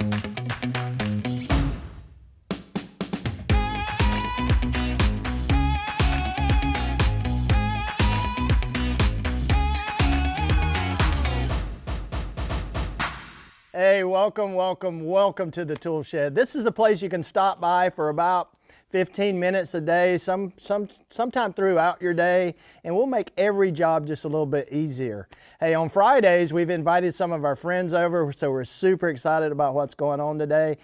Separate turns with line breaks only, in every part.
Hey, welcome to the Toolshed. This is a place you can stop by for about 15 minutes a day, sometime throughout your day, and we'll make every job just a little bit easier. Hey, on Fridays, we've invited some of our friends over, so we're super excited about what's going on today.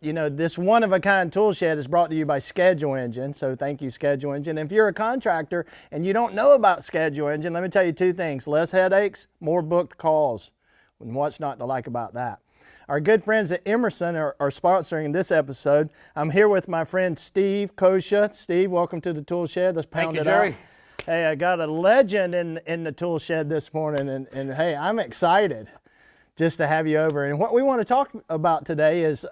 This one-of-a-kind Toolshed is brought to you by Schedule Engine, so thank you, Schedule Engine. If you're a contractor and you don't know about Schedule Engine, let me tell you two things: less headaches, more booked calls. And what's not to like about that? Our good friends at Emerson are sponsoring this episode. I'm here with my friend Steve Coscia. Steve, welcome to the Toolshed. Let's pound
Thank you,
it
Jerry.
out. Hey, I got a legend in the Toolshed this morning, and hey, I'm excited just to have you over. And what we want to talk about today is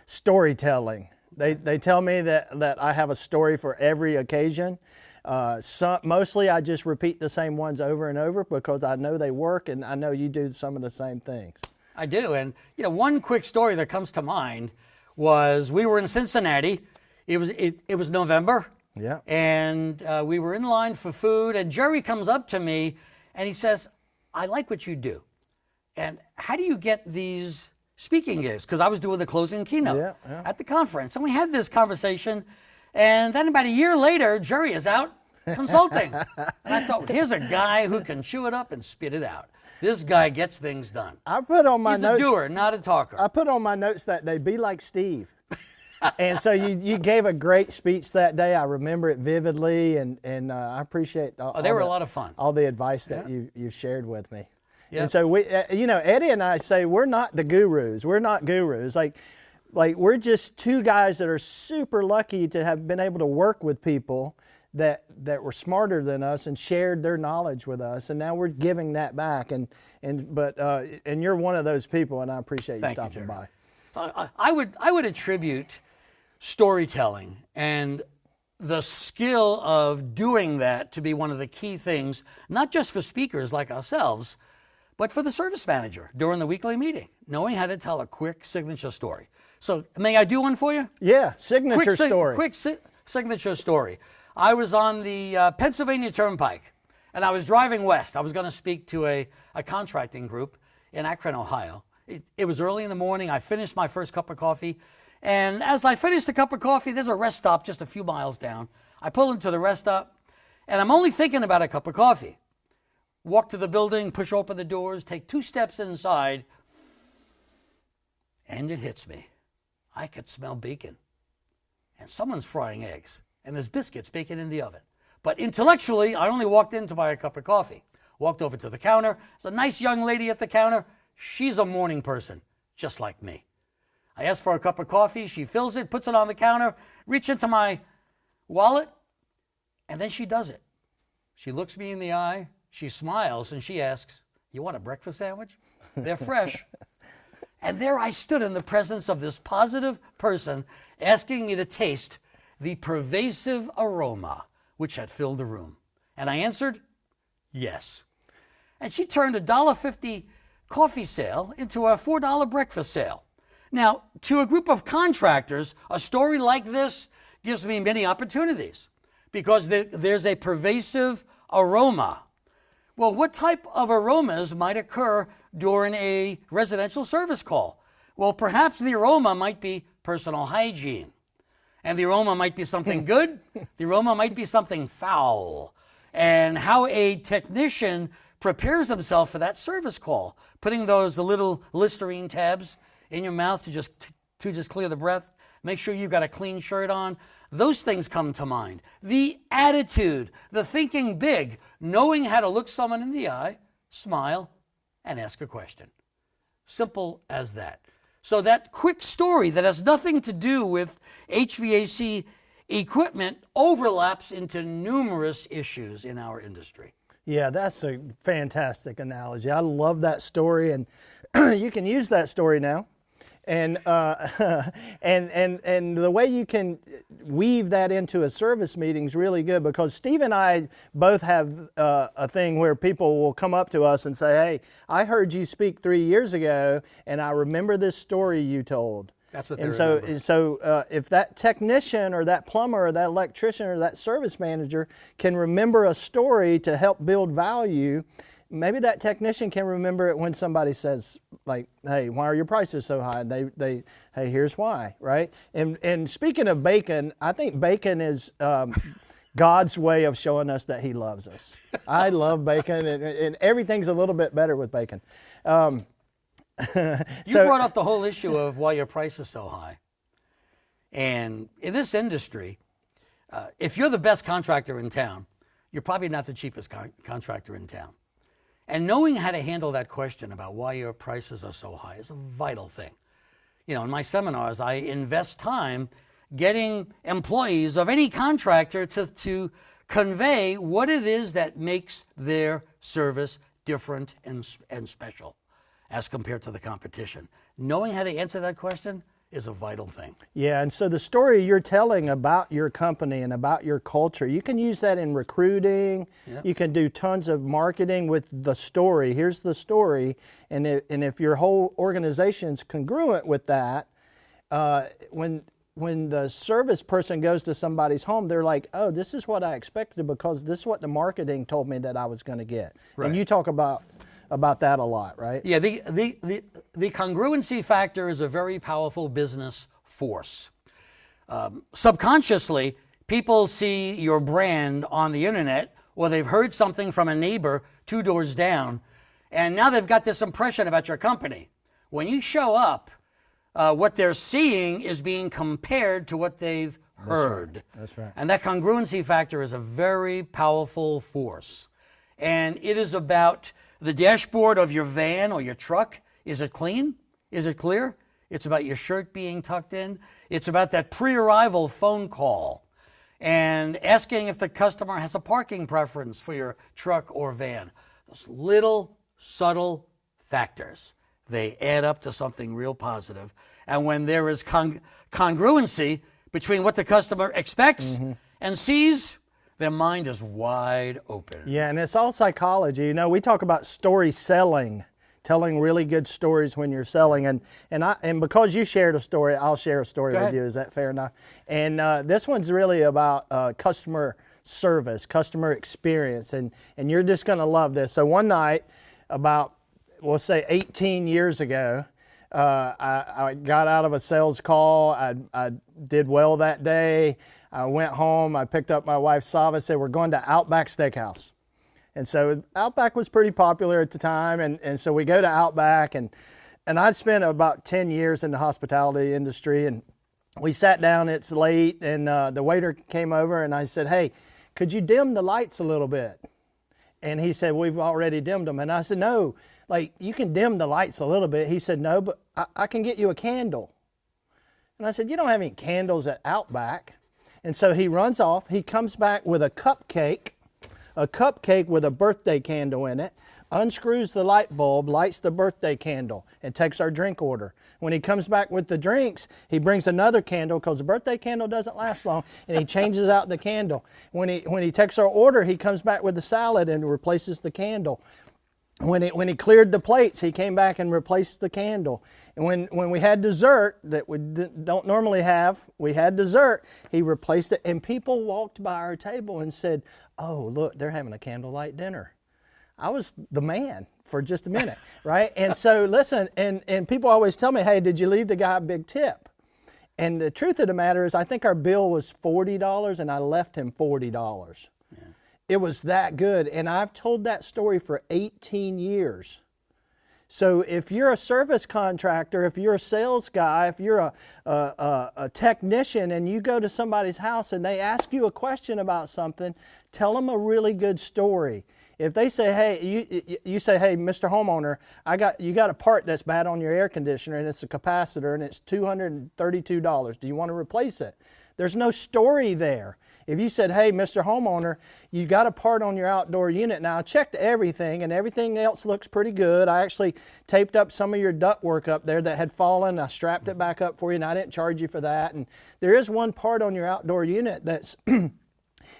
storytelling. They tell me that I have a story for every occasion. Mostly I just repeat the same ones over and over because I know they work, and I know you do some of the same things.
I do, and one quick story that comes to mind was we were in Cincinnati. It was November,
yeah,
and we were in line for food, and Jerry comes up to me and he says, "I like what you do, and how do you get these speaking gigs?" Because I was doing the closing keynote at the conference, and we had this conversation. And then about a year later, Jerry is out consulting. And I thought, here's a guy who can chew it up and spit it out. This guy gets things done.
I put on my notes.
He's a doer, not a talker.
I put on my notes that day, be like Steve. And so you gave a great speech that day. I remember it vividly, and I appreciate
they were a lot of fun.
All the advice that you shared with me.
Yep.
And so we, Eddie and I say we're not the gurus. We're not gurus. Like we're just two guys that are super lucky to have been able to work with people that were smarter than us and shared their knowledge with us, and now we're giving that back. And you're one of those people, and I appreciate you stopping by.
I would attribute storytelling and the skill of doing that to be one of the key things, not just for speakers like ourselves, but for the service manager during the weekly meeting, knowing how to tell a quick signature story. So may I do one for you?
Yeah, signature story.
Quick signature story. I was on the Pennsylvania Turnpike, and I was driving west. I was going to speak to a contracting group in Akron, Ohio. It was early in the morning. I finished my first cup of coffee, and as I finished the cup of coffee, there's a rest stop just a few miles down. I pull into the rest stop, and I'm only thinking about a cup of coffee. Walk to the building, push open the doors, take 2 steps inside, and it hits me. I could smell bacon, and someone's frying eggs, and there's biscuits baking in the oven. But intellectually, I only walked in to buy a cup of coffee. Walked over to the counter. There's a nice young lady at the counter. She's a morning person, just like me. I ask for a cup of coffee. She fills it, puts it on the counter, reach into my wallet, and then she does it. She looks me in the eye, she smiles, and she asks, "You want a breakfast sandwich? They're fresh." And there I stood in the presence of this positive person asking me to taste the pervasive aroma which had filled the room. And I answered, yes. And she turned a $1.50 coffee sale into a $4 breakfast sale. Now, to a group of contractors, a story like this gives me many opportunities because there's a pervasive aroma. Well, what type of aromas might occur during a residential service call? Well, perhaps the aroma might be personal hygiene. And the aroma might be something good. The aroma might be something foul. And how a technician prepares himself for that service call, putting the little Listerine tabs in your mouth to just clear the breath. Make sure you've got a clean shirt on. Those things come to mind. The attitude, the thinking big, knowing how to look someone in the eye, smile, and ask a question. Simple as that. So that quick story that has nothing to do with HVAC equipment overlaps into numerous issues in our industry.
Yeah, that's a fantastic analogy. I love that story, and you can use that story now And, and the way you can weave that into a service meeting is really good, because Steve and I both have a thing where people will come up to us and say, hey, I heard you speak 3 years ago, and I remember this story you told.
That's what they
remember.
remember.
So if that technician or that plumber or that electrician or that service manager can remember a story to help build value, maybe that technician can remember it when somebody says, like, hey, why are your prices so high? Hey, here's why, right? And speaking of bacon, I think bacon is God's way of showing us that he loves us. I love bacon, and everything's a little bit better with bacon.
You brought up the whole issue of why your price is so high. And in this industry, if you're the best contractor in town, you're probably not the cheapest contractor in town. And knowing how to handle that question about why your prices are so high is a vital thing. You know, in my seminars, I invest time getting employees of any contractor to convey what it is that makes their service different and special as compared to the competition. Knowing how to answer that question is a vital thing.
Yeah, and so the story you're telling about your company and about your culture, you can use that in recruiting. Yep. You can do tons of marketing with the story. Here's the story, and if your whole organization's congruent with that, when the service person goes to somebody's home, they're like, oh, this is what I expected because this is what the marketing told me that I was going to get. Right. And you talk about that a lot, right?
Yeah, the congruency factor is a very powerful business force. Subconsciously, people see your brand on the internet, or they've heard something from a neighbor 2 doors down, and now they've got this impression about your company. When you show up, what they're seeing is being compared to what they've heard.
That's right.
And that congruency factor is a very powerful force. And it is about the dashboard of your van or your truck. Is it clean? Is it clear? It's about your shirt being tucked in. It's about that pre-arrival phone call and asking if the customer has a parking preference for your truck or van. Those little subtle factors, they add up to something real positive. And when there is congruency between what the customer expects and sees, their mind is wide open.
Yeah, and it's all psychology. You know, we talk about story selling, telling really good stories when you're selling. And because you shared a story, I'll share a story with you. Is that fair enough? And this one's really about customer service, customer experience, and you're just going to love this. So one night, about, we'll say 18 years ago, I got out of a sales call. I did well that day. I went home, I picked up my wife Sava, said, we're going to Outback Steakhouse. And so Outback was pretty popular at the time, and so we go to Outback, and I'd spent about 10 years in the hospitality industry, and we sat down, it's late, and the waiter came over, and I said, hey, could you dim the lights a little bit? And he said, we've already dimmed them. And I said, no, like, you can dim the lights a little bit. He said, no, but I can get you a candle. And I said, you don't have any candles at Outback. And so he runs off. He comes back with a cupcake with a birthday candle in it, unscrews the light bulb, lights the birthday candle, and takes our drink order. When he comes back with the drinks, he brings another candle because the birthday candle doesn't last long, and he changes out the candle. When he takes our order, he comes back with the salad and replaces the candle. When he cleared the plates, he came back and replaced the candle. And when we had dessert that we don't normally have, we had dessert, he replaced it. And people walked by our table and said, oh, look, they're having a candlelight dinner. I was the man for just a minute, right? And so listen, and people always tell me, hey, did you leave the guy a big tip? And the truth of the matter is, I think our bill was $40 and I left him $40. Yeah. It was that good. And I've told that story for 18 years. So if you're a service contractor, if you're a sales guy, if you're a technician and you go to somebody's house and they ask you a question about something, tell them a really good story. If they say, hey, you say, hey, Mr. Homeowner, you got a part that's bad on your air conditioner and it's a capacitor and it's $232. Do you want to replace it? There's no story there. If you said, hey, Mr. Homeowner, you got a part on your outdoor unit. Now, I checked everything, and everything else looks pretty good. I actually taped up some of your ductwork up there that had fallen. I strapped it back up for you, and I didn't charge you for that. And there is one part on your outdoor unit that's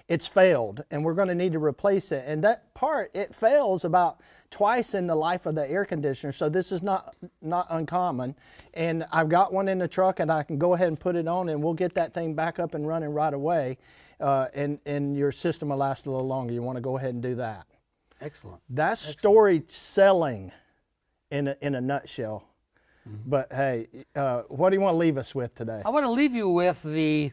it's failed, and we're going to need to replace it. And that part, it fails about twice in the life of the air conditioner, so this is not uncommon. And I've got one in the truck, and I can go ahead and put it on, and we'll get that thing back up and running right away, and your system will last a little longer. You want to go ahead and do that.
Excellent.
That's story selling in a nutshell. But hey, what do you want to leave us with today?
I want to leave you with the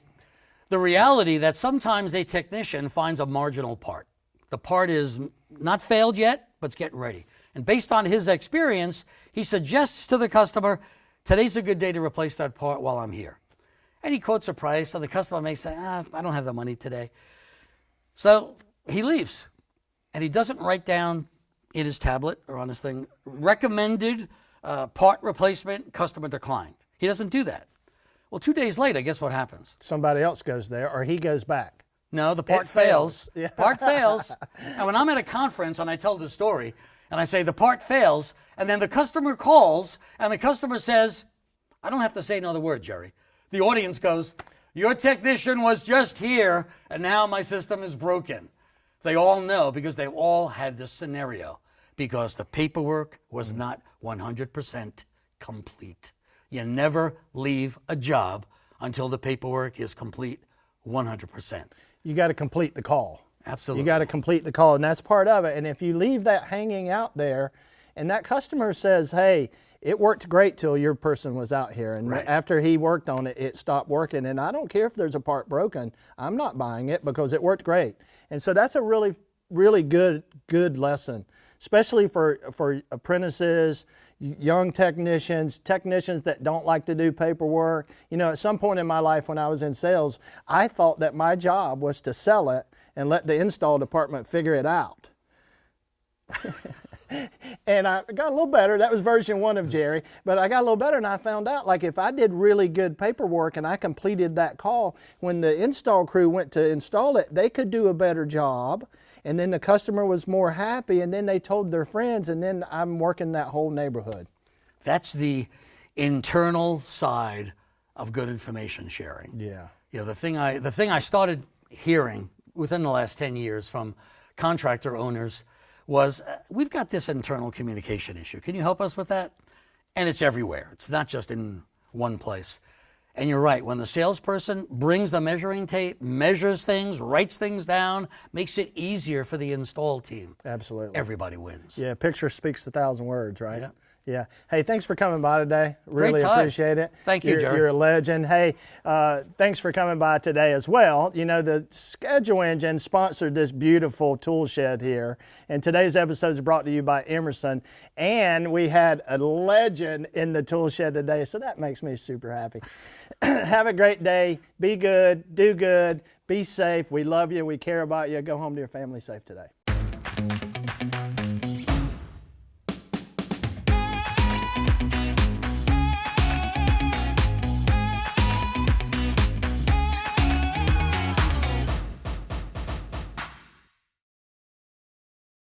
reality that sometimes a technician finds a marginal part. The part is not failed yet, but it's getting ready. And based on his experience, he suggests to the customer, today's a good day to replace that part while I'm here. And he quotes a price, so the customer may say, I don't have the money today. So he leaves, and he doesn't write down in his tablet or on his thing, recommended part replacement, customer declined. He doesn't do that. Well, 2 days later, guess what happens?
Somebody else goes there, or he goes back.
No, the part fails. Yeah. Part fails. And when I'm at a conference and I tell the story, and I say the part fails, and then the customer calls, and the customer says, I don't have to say another word, Jerry. The audience goes, your technician was just here, and now my system is broken. They all know because they all had this scenario, because the paperwork was not 100% complete. You never leave a job until the paperwork is complete 100%.
You got to complete the call.
Absolutely.
You got to complete the call, and that's part of it. And if you leave that hanging out there, and that customer says, hey, it worked great till your person was out here, and after he worked on it, it stopped working, and I don't care if there's a part broken, I'm not buying it because it worked great. And so that's a really, really good lesson, especially for apprentices, young technicians that don't like to do paperwork. You know, at some point in my life when I was in sales, I thought that my job was to sell it and let the install department figure it out. And I got a little better. That was version 1 of Jerry. But I got a little better, and I found out, like, if I did really good paperwork and I completed that call, when the install crew went to install it, they could do a better job. And then the customer was more happy, and then they told their friends, and then I'm working that whole neighborhood.
That's the internal side of good information sharing.
Yeah.
You know, the thing I started hearing within the last 10 years from contractor owners was, we've got this internal communication issue. Can you help us with that? And it's everywhere. It's not just in one place. And you're right, when the salesperson brings the measuring tape, measures things, writes things down, makes it easier for the install team.
Absolutely.
Everybody wins.
Yeah, picture speaks 1,000 words, right?
Yeah.
Yeah. Hey, thanks for coming by today. Really
Great time.
Appreciate it.
Thank you, Jerry.
You're a legend. Hey, thanks for coming by today as well. You know, the Schedule Engine sponsored this beautiful tool shed here. And today's episode is brought to you by Emerson. And we had a legend in the tool shed today, so that makes me super happy. Have a great day. Be good. Do good. Be safe. We love you. We care about you. Go home to your family safe today.